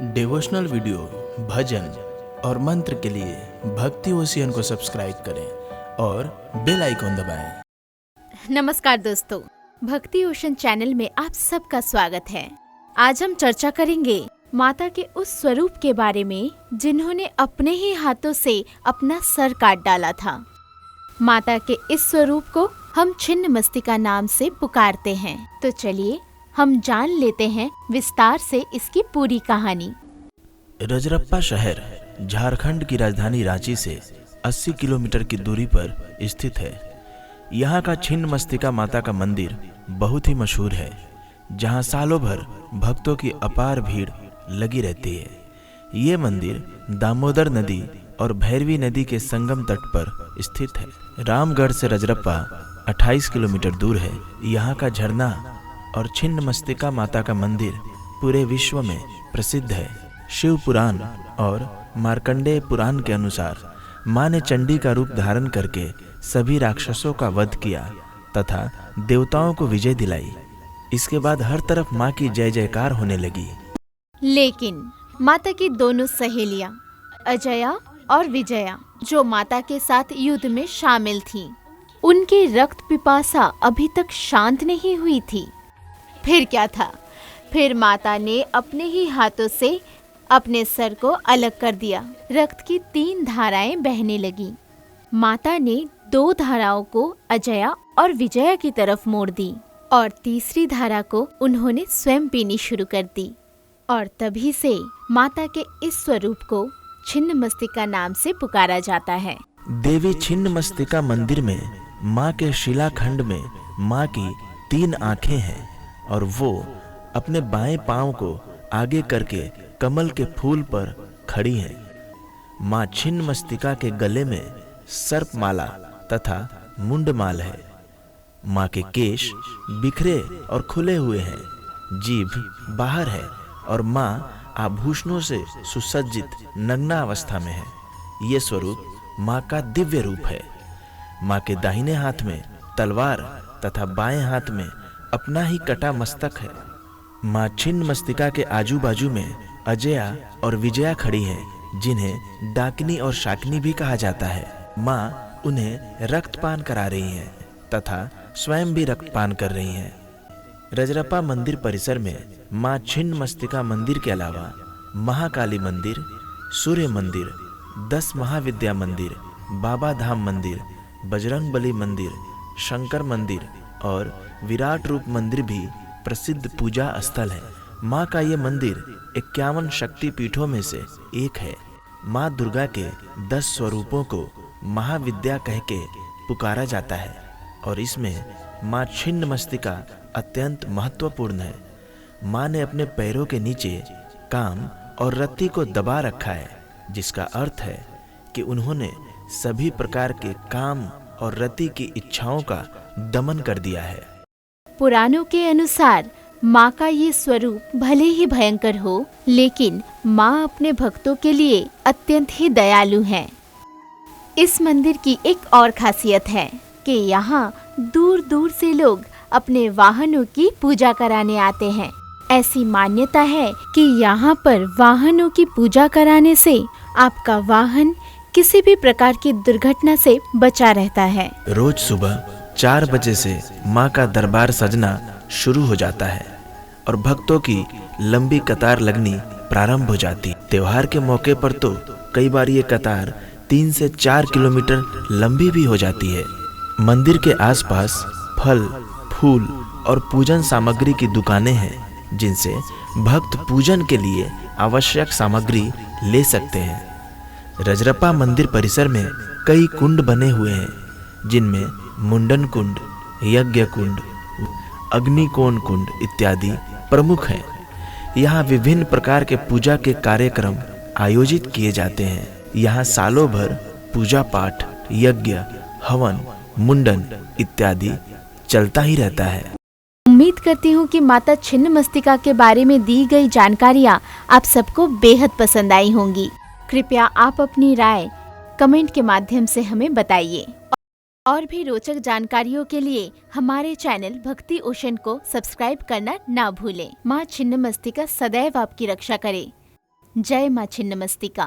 Devotional video, भजन और मंत्र के लिए भक्ति ओशियन को सब्सक्राइब करें और बेल आइकॉन दबाएं। नमस्कार दोस्तों, भक्ति ओशन चैनल में आप सबका स्वागत है। आज हम चर्चा करेंगे माता के उस स्वरूप के बारे में जिन्होंने अपने ही हाथों से अपना सर काट डाला था। माता के इस स्वरूप को हम छिन्नमस्तिका नाम से पुकारते हैं। तो चलिए हम जान लेते हैं विस्तार से इसकी पूरी कहानी। रजरप्पा शहर झारखंड की राजधानी रांची से 80 किलोमीटर की दूरी पर स्थित है। यहाँ का छिन्नमस्तिका माता का मंदिर बहुत ही मशहूर है, जहाँ सालों भर भक्तों की अपार भीड़ लगी रहती है। ये मंदिर दामोदर नदी और भैरवी नदी के संगम तट पर स्थित है। रामगढ़ से रजरप्पा 28 किलोमीटर दूर है। यहाँ का झरना और छिन्नमस्तिका माता का मंदिर पूरे विश्व में प्रसिद्ध है। शिव पुराण और मार्कंडेय पुराण के अनुसार माँ ने चंडी का रूप धारण करके सभी राक्षसों का वध किया तथा देवताओं को विजय दिलाई। इसके बाद हर तरफ माँ की जय जयकार होने लगी। लेकिन माता की दोनों सहेलियां अजया और विजया, जो माता के साथ युद्ध में शामिल थीं, उनकी रक्त पिपासा अभी तक शांत नहीं हुई थी। फिर क्या था? फिर माता ने अपने ही हाथों से अपने सर को अलग कर दिया। रक्त की 3 धाराएं बहने लगी। माता ने 2 धाराओं को अजया और विजया की तरफ मोड़ दी और तीसरी धारा को उन्होंने स्वयं पीनी शुरू कर दी। और तभी से माता के इस स्वरूप को छिन्नमस्तिका नाम से पुकारा जाता है। देवी छिन्नमस्तिका मंदिर में माँ के शिलाखंड में माँ की 3 आंखें हैं और वो अपने बाएं पांव को आगे करके कमल के फूल पर खड़ी हैं। माँ छिन्नमस्तिका के गले में सर्पमाला तथा मुंडमाल है। माँ के केश बिखरे और खुले हुए हैं, जीभ बाहर है और माँ आभूषणों से सुसज्जित नग्ना अवस्था में है। ये स्वरूप माँ का दिव्य रूप है। माँ के दाहिने हाथ में तलवार तथा बाएं हाथ में अपना ही कटा मस्तक है। माँ छिन्नमस्तिका के आजू बाजू में अजया और विजया खड़ी हैं, जिन्हें डाकिनी और शाकिनी भी कहा जाता है। माँ उन्हें रक्तपान करा रही हैं तथा स्वयं भी रक्तपान कर रही हैं। रजरप्पा मंदिर परिसर में माँ छिन्नमस्तिका मंदिर के अलावा महाकाली मंदिर, सूर्य मंदिर, 10 महाविद्या मंदिर, बाबा धाम मंदिर, बजरंगबली मंदिर, शंकर मंदिर और विराट रूप मंदिर भी प्रसिद्ध पूजा स्थल है। माँ का ये मंदिर 51 शक्ति पीठों में से एक है। माँ दुर्गा के 10 स्वरूपों को महाविद्या कह के पुकारा जाता है और इसमें माँ छिन्नमस्तिका अत्यंत महत्वपूर्ण है। माँ ने अपने पैरों के नीचे काम और रति को दबा रखा है, जिसका अर्थ है कि उन्होंने सभी प्रकार के काम और रति की इच्छाओं का दमन कर दिया है। पुराणों के अनुसार माँ का ये स्वरूप भले ही भयंकर हो, लेकिन माँ अपने भक्तों के लिए अत्यंत ही दयालु है। इस मंदिर की एक और खासियत है कि यहाँ दूर दूर से लोग अपने वाहनों की पूजा कराने आते हैं। ऐसी मान्यता है कि यहाँ पर वाहनों की पूजा कराने से आपका वाहन किसी भी प्रकार की दुर्घटना से बचा रहता है। रोज सुबह 4 बजे से माँ का दरबार सजना शुरू हो जाता है और भक्तों की लंबी कतार लगनी प्रारंभ हो जाती। त्योहार के मौके पर तो कई बार ये कतार 3 से 4 किलोमीटर लंबी भी हो जाती है। मंदिर के आसपास फल, फूल और पूजन सामग्री की दुकानें हैं, जिनसे भक्त पूजन के लिए आवश्यक सामग्री ले सकते हैं। रजरप्पा मंदिर परिसर में कई कुंड बने हुए हैं, जिनमें मुंडन कुंड, यज्ञ कुंड, अग्निकोण कुंड इत्यादि प्रमुख हैं। यहाँ विभिन्न प्रकार के पूजा के कार्यक्रम आयोजित किए जाते हैं। यहाँ सालों भर पूजा पाठ, यज्ञ, हवन, मुंडन इत्यादि चलता ही रहता है। उम्मीद करती हूँ कि माता छिन्नमस्तिका के बारे में दी गई जानकारियाँ आप सबको बेहद पसंद आई होंगी। कृपया आप अपनी राय कमेंट के माध्यम से हमें बताइए। और भी रोचक जानकारियों के लिए हमारे चैनल भक्ति ओशन को सब्सक्राइब करना ना भूलें। माँ छिन्नमस्तिका सदैव आपकी रक्षा करे। जय मां छिन्नमस्तिका।